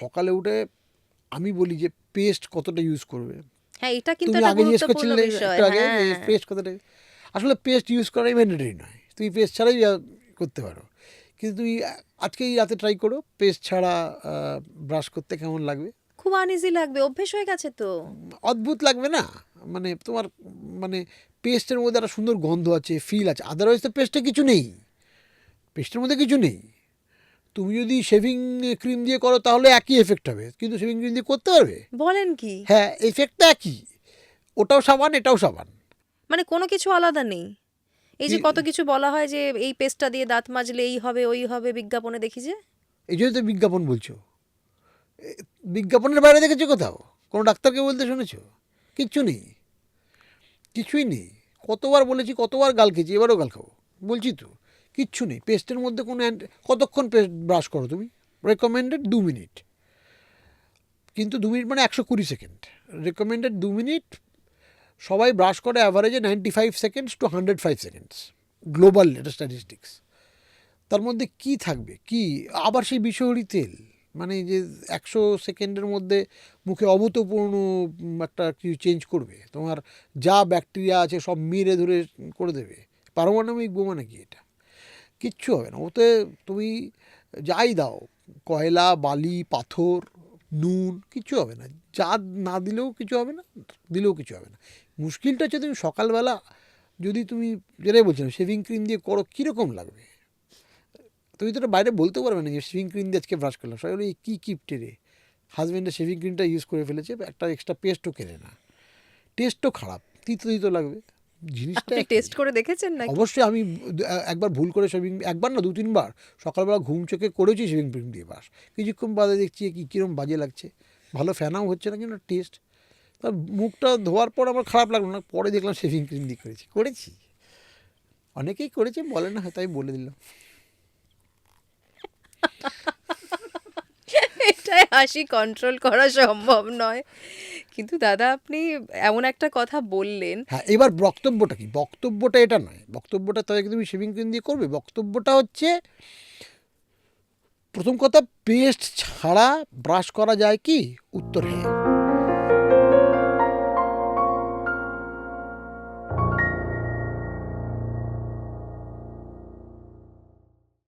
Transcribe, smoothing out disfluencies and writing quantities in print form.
সকালে উঠে আমি বলি যে পেস্ট কতটা ইউজ করবে। হ্যাঁ, এটা কিন্তু তুমি একটা আগে জিজ্ঞেস গুরুত্বপূর্ণ করছিলে বিষয়। একটু আগে যে হ্যাঁ, পেস্ট কতটা, আসলে পেস্ট ইউজ করাই ম্যান্ডেটরি নয়, তুমি পেস্ট ছাড়াই করতে পারো। কিন্তু তুমি আজকেই রাতে ট্রাই করো পেস্ট ছাড়া ব্রাশ করতে, কেমন লাগবে। খুব আনইজি লাগবে, অভ্যেস হয়ে গেছে তো। অদ্ভুত লাগবে না? মানে তোমার মানে পেস্টের মধ্যে একটা সুন্দর গন্ধ আছে, ফিল আছে, আদারওয়াইজ তো পেস্টে কিছু নেই, পেস্টের মধ্যে কিছু নেই। তুমি যদি শেভিং ক্রিম দিয়ে করো তাহলে একই এফেক্ট হবে, কিন্তু শেভিং ক্রিম দিয়ে করতে পারবে? বলেন কি? হ্যাঁ, এফেক্টটা একই, ওটাও সাবান এটাও সাবান। মানে কোনো কিছু আলাদা নেই? এই যে কি- কত কিছু বলা হয় যে এই পেস্টটা দিয়ে দাঁত মাজলে এই হবে ওই হবে, বিজ্ঞাপনে দেখি যে। এই জন্য তো বিজ্ঞাপন বলছো। বিজ্ঞাপনের বাইরে দেখেছো কোথাও? কোনো ডাক্তারকে বলতে শুনেছো? কিচ্ছু নেই, কিছুই নেই। কতবার বলেছি, কতবার গাল খেয়েছি, এবারও গাল খাবো, বলছি তো কিচ্ছু নেই পেস্টের মধ্যে। কোনো কতক্ষণ পেস্ট ব্রাশ করো তুমি? রেকমেন্ডেড 2 মিনিট, কিন্তু 2 মিনিট মানে 120 সেকেন্ড। Recommended 2 minute. সবাই ব্রাশ করে অ্যাভারেজে 95 সেকেন্ডস টু 105 সেকেন্ডস, গ্লোবাল এটা স্ট্যাটিস্টিক্স। তার মধ্যে কি থাকবে কি? আবার সেই বিষহরি তেল, মানে যে 100 সেকেন্ডের মধ্যে মুখে অভূতপূর্ণ একটা কিছু চেঞ্জ করবে, তোমার যা ব্যাকটেরিয়া আছে সব মেরে ধরে করে দেবে। পারমাণবিক বোমা নাকি এটা? কিচ্ছু হবে না ওতে। তুমি যাই দাও, কয়লা, বালি, পাথর, নুন, কিচ্ছু হবে না। যা না দিলেও কিছু হবে না, দিলেও কিছু হবে না। মুশকিলটা হচ্ছে তুমি সকালবেলা যদি তুমি যেটাই বলছিলাম শেভিং ক্রিম দিয়ে করো, কীরকম লাগবে? তুমি তো এটা বাইরে বলতে পারবে না যে শেভিং ক্রিম দিয়ে আজকে ব্রাশ করলাম। সবাই বলে কী কিপটে রে, হাজব্যান্ডের শেভিং ক্রিমটা ইউজ করে ফেলেছে, একটা এক্সট্রা পেস্টও কেনে না, টেস্টও খারাপ, তিতো তিতো লাগবে, জিনিসটা আপনি একই। টেস্ট করে দেখেছেন নাকি? অবশ্যই আমি একবার ভুল করে শেভিং, একবার না 2-3 বার সকালবেলা ঘুম চোখে করেছি শেভিং ক্রিম দিয়ে ব্রাশ, কিছুক্ষণ বাদে দেখছি কীরকম বাজে লাগছে, ভালো ফ্যানাও হচ্ছে না, কিন্তু টেস্ট। তার মুখটা ধোয়ার পর আমার খারাপ লাগলো না, পরে দেখলাম শেভিং ক্রিম দিয়ে করেছি। অনেকেই করেছে, বলে না, হয়তো আমি বলে দিলাম। এটাই হাসি কন্ট্রোল করা সম্ভব নয়। কিন্তু দাদা আপনি এমন একটা কথা বললেন। হ্যাঁ, এবার বক্তব্যটা কি? বক্তব্যটা এটা নয়, বক্তব্যটা তাই তুমি শেভিং ক্রিম দিয়ে করবে। বক্তব্যটা হচ্ছে, প্রথম কথা, পেস্ট ছাড়া ব্রাশ করা যায় কি? উত্তর হ্যাঁ।